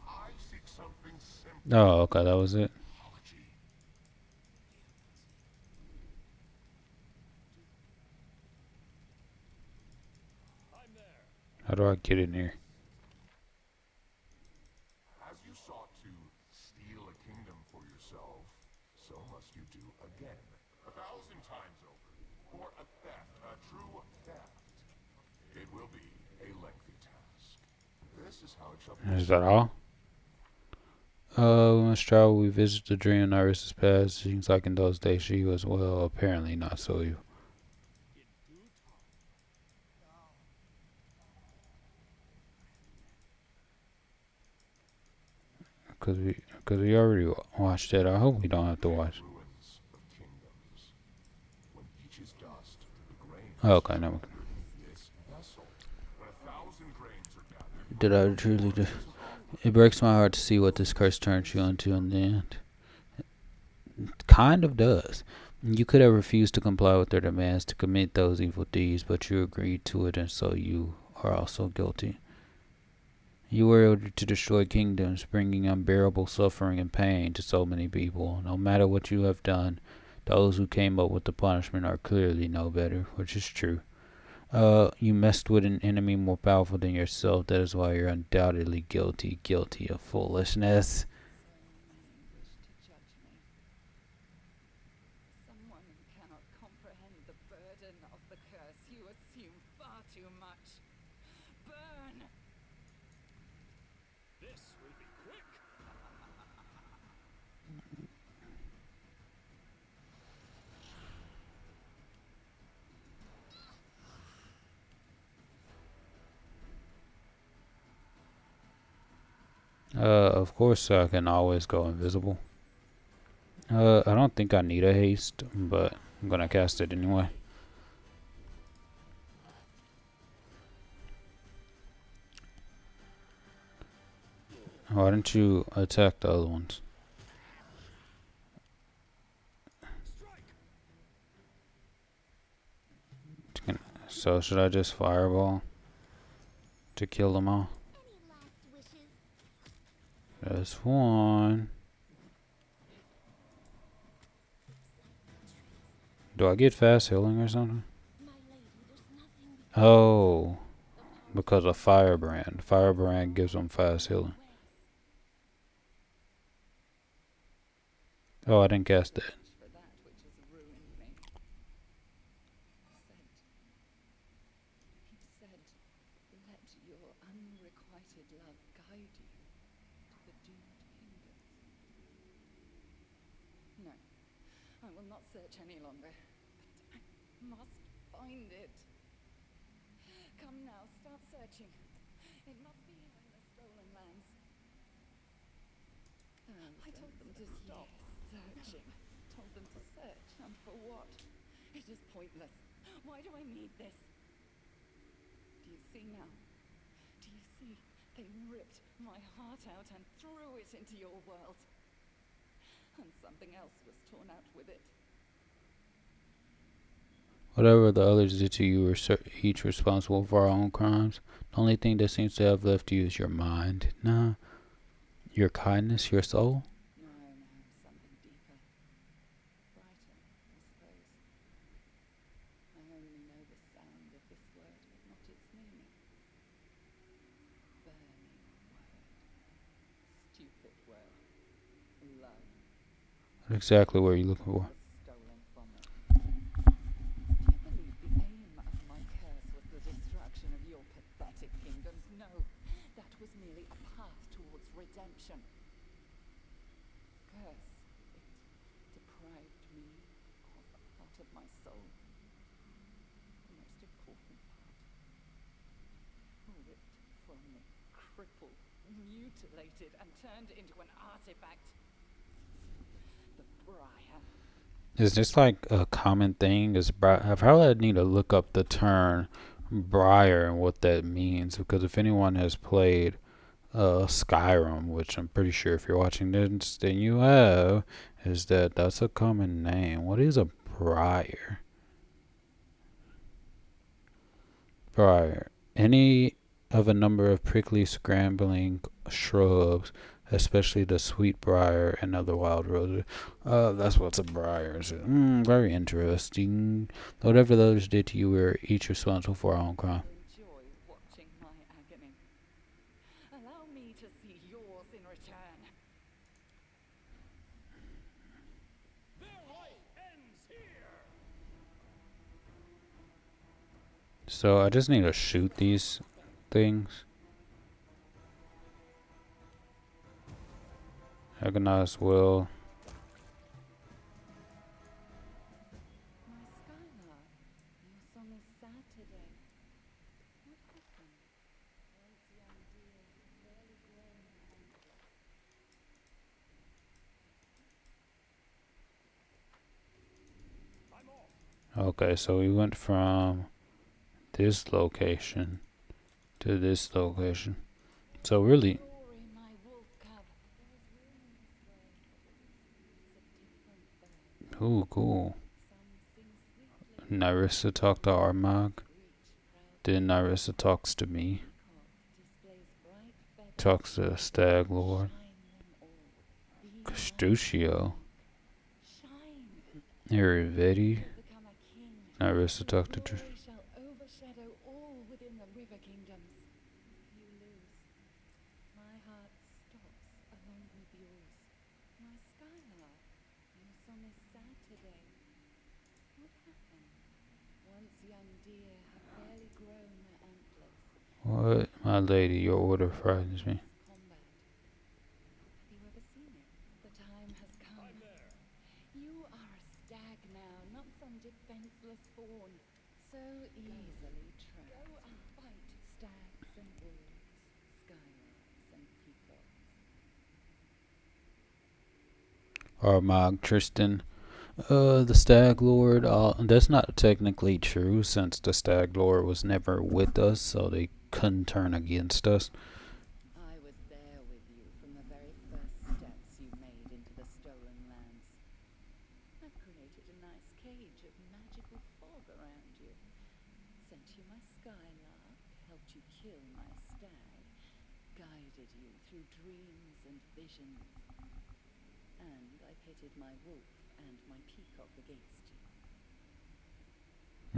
S5: I seek something simple.
S1: Oh, okay, that was it.
S5: Apology.
S4: I'm there.
S1: How do I get in here?
S5: As you sought to steal a kingdom for yourself, so must you do again. 1,000 times over. For a theft, a true theft. It will be a lengthy task. This is how it shall be.
S1: Is that all? We must travel. We visit the dream of Nyrissa's past. Seems like in those days she was, well, apparently not so evil.
S4: In due time.
S1: Cause we already watched it. I hope we don't have to watch.
S5: Ruins of kingdoms. When each is dust, the grain
S1: Okay, no.
S5: this vessel. When 1,000 grains are gathered,
S1: Did I truly do? It breaks my heart to see what this curse turns you into in the end. It kind of does. You could have refused to comply with their demands to commit those evil deeds, but you agreed to it, and so you are also guilty. You were ordered to destroy kingdoms, bringing unbearable suffering and pain to so many people. No matter what you have done, those who came up with the punishment are clearly no better, which is true. You messed with an enemy more powerful than yourself. That is why you're undoubtedly guilty of foolishness.
S2: so many wish to judge me. Someone who cannot comprehend the burden of the curse, you assume far too much. Burn!
S4: This will be quick.
S1: Of course I can always go invisible. I don't think I need a haste, but I'm gonna cast it anyway. Why don't you attack the other ones?
S4: Strike.
S1: So should I just fireball to kill them all?
S3: Any last wishes?
S1: That's one. Do I get fast healing or something?
S3: My lady, there's nothing we can
S1: Oh,
S3: do.
S1: because of Firebrand. Firebrand gives them fast healing. Oh, I didn't cast that.
S2: For that which has ruined me. He said, let your unrequited love guide you to the doomed kingdom. No, I will not search any longer, but I must find it. Come now, start searching. It must be here in the stolen lands. I told them to stop searching. Told them to search, and for what? It is pointless. Why do I need this? Do you see now? Do you see? They ripped my heart out and threw it into your world. and something else was torn out with it.
S1: Whatever the others did to you, we're each responsible for our own crimes. The only thing that seems to have left you is your mind. Nah, your kindness, your soul.
S2: No, something deeper. Brighter, I suppose. I only know the sound of this word, but not its meaning. Burning word. Stupid word. Love.
S1: Exactly what you're looking for.
S2: Was stolen from me. Do you believe the aim of my curse was the destruction of your pathetic kingdoms? No, that was merely a path towards redemption. Curse, it deprived me of a part of my soul. The most important part. Ripped from me, crippled, mutilated, and turned into an artifact. The briar.
S1: Is this like a common thing? I probably need to look up the term briar and what that means, because if anyone has played Skyrim, which I'm pretty sure if you're watching this, then you have, is that's a common name. What is a briar? Briar. Any of a number of prickly, scrambling shrubs, especially the sweet briar and other wild roses. That's what's a briar. Very interesting. Whatever those did to you, we're each responsible for our own crime.
S2: Enjoy watching my agony. Allow me to see yours in return.
S4: Their life ends here!
S1: So I just need to shoot these things. Agonize will.
S2: My Skylark, your song is sad today. What happened? Once young deer, barely grown antlers.
S4: I'm off!
S1: Okay, so we went from this location to this location. So really,
S2: Glory, my wolf cub. There is room in this world, but it's a different bird.
S1: ooh, cool.
S2: Some sing sweetly,
S1: Nyrissa talked to Armag.
S2: screech proudly.
S1: Then Nyrissa talks to me.
S2: Peacock displays bright feathers.
S1: Talks to the Stag Lord.
S2: Shine them all. Be
S1: Castruccio.
S2: Shine.
S1: Irivedi.
S2: Become a king.
S1: Nyrissa talked to
S2: Glory shall overshadow all within the river kingdoms. You lose. My heart stops along with yours. My Skylark, your song is sad today. What happened? Once young deer have barely grown their antlers.
S1: What? My lady, your order frightens me.
S2: Combat. Have you ever seen it? The time has come.
S4: I'm there!
S2: You are a stag now, not some defenseless fawn. So easily trapped. Go and fight stags and wolves, skylarks and peacocks.
S1: Armag, Tristan. The Stag Lord. That's not technically true, since the Stag Lord was never with us, so they couldn't turn against us.
S2: I was there with you from the very first steps you made into the stolen lands. I've created a nice cage of magical fog around you. Sent you my skylark, helped you kill my stag, guided you through dreams and visions. And I pitted my wolf and my peacock against you.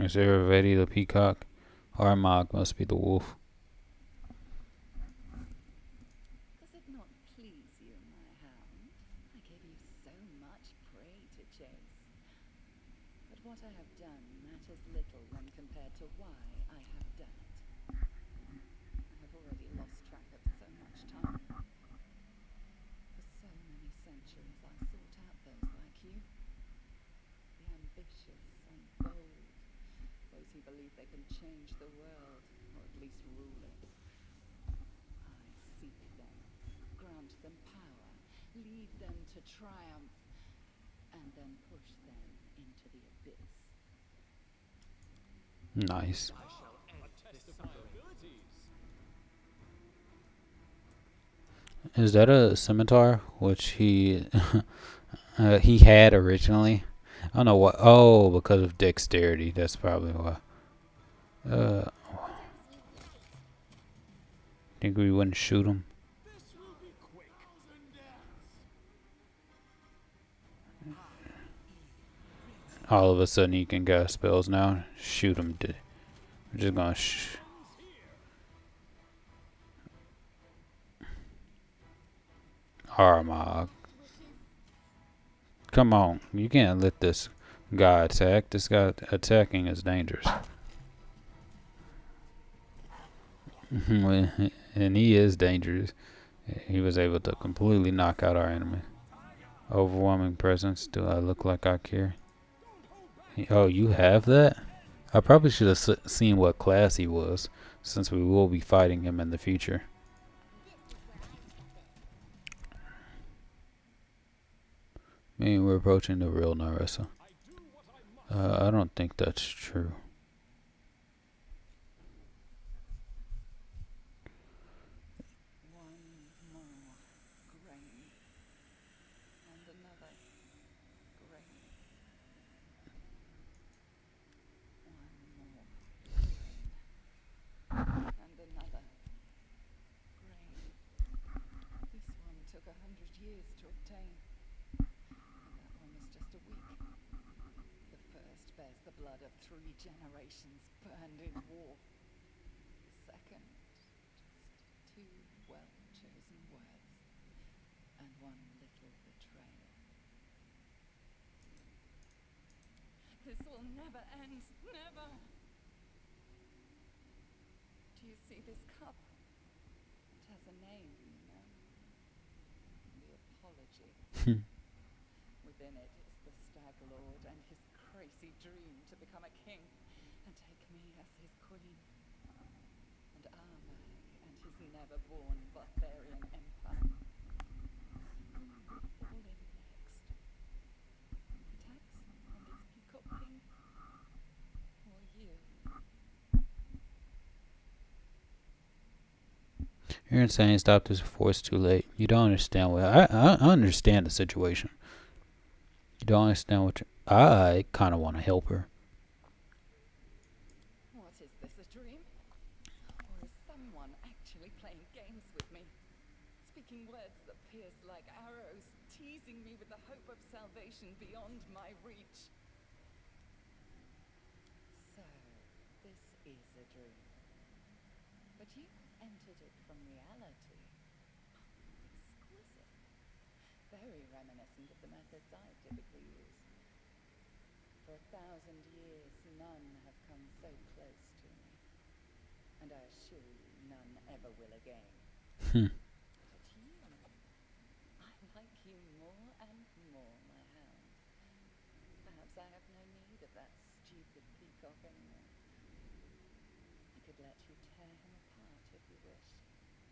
S1: Is Irivedi the peacock? Armag must be the wolf.
S2: Does it not please you, my hound? I gave you so much prey to chase. But what I have done matters little when compared to why I have done it. I have already lost track of so much time. For so many centuries I sought out those like you. The ambitious and bold. Those who believe they can change the world, or at least rule it. I seek them, grant them power, lead them to triumph, and then push them into the abyss.
S1: Nice.
S4: I shall end a test of my abilities!
S1: Is that a scimitar? Which he He had originally. I don't know what. Oh, because of dexterity. That's probably why. Uh, think we wouldn't shoot him.
S4: This will be quick.
S1: All of a sudden, he can cast spells now. Shoot him. We're just gonna. Armagh. Come on, you can't let this guy attack. This guy attacking is dangerous. And he is dangerous. He was able to completely knock out our enemy. Overwhelming presence. Do I look like I care? Oh, you have that? I probably should have seen what class he was, since we will be fighting him in the future. I mean, we're approaching the real Nyrissa. I don't think that's true.
S2: One more grain. And another grain. One more grain. And another grain. This one took 100 years to obtain. And that one was just a week. The first bears the blood of 3 generations burned in war. The second, just 2 well-chosen words. And 1 little betrayal. This will never end. Never! Do you see this cup? It has a name, you know. The Apology. Within it is the Stag Lord and his crazy dream to become a king and take me as his queen. And Armagh and his never-born barbarian empire. Who will fall in next? Tax and its peacock king? Or you?
S1: You're insane. Stop this before it's too late. You don't understand what I understand the situation. You don't understand what I kind of want to help her.
S2: What is this, a dream? Or is someone actually playing games with me? Speaking words that pierce like arrows, teasing me with the hope of salvation beyond my reach. So, this is a dream. But you entered it from reality. Exquisite. Very reminiscent of the methods I typically use. For 1,000 years, none have come so close to me. And I assure you, none ever will again. But you, I like you more and more, my hound. Perhaps I have no need of that stupid peacock anymore. I could let you tear him apart if you wished.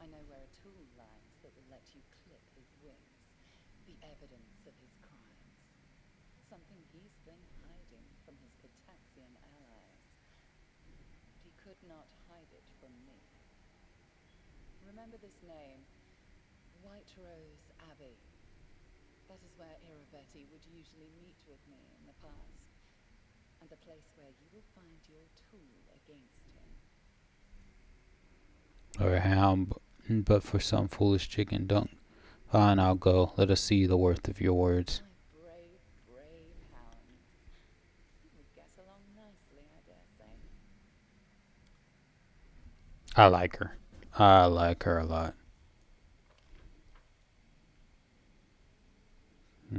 S2: I know where a tool lies that will let you clip his wings. The evidence of his crimes. Something he's been hiding from his Pitaxian allies. But he could not hide it from me. Remember this name, White Rose Abbey. That is where Iravetti would usually meet with me in the past. And the place where you will find your tool against him.
S1: Or hound, but for some foolish chicken dunk. Fine, I'll go. Let us see the worth of your words.
S2: My brave, brave hound. We would get along nicely, I dare say.
S1: I like her. I like her a lot.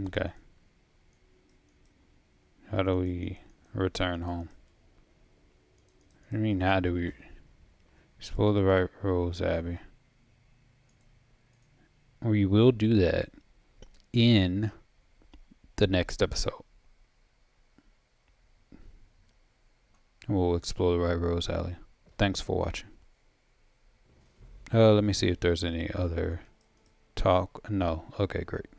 S1: Okay. How do we return home? I mean, how do we explore the right Rose Abbey? We will do that in the next episode. We'll explore the right Rose Alley. Thanks for watching. Let me see if there's any other talk. No. Okay, great.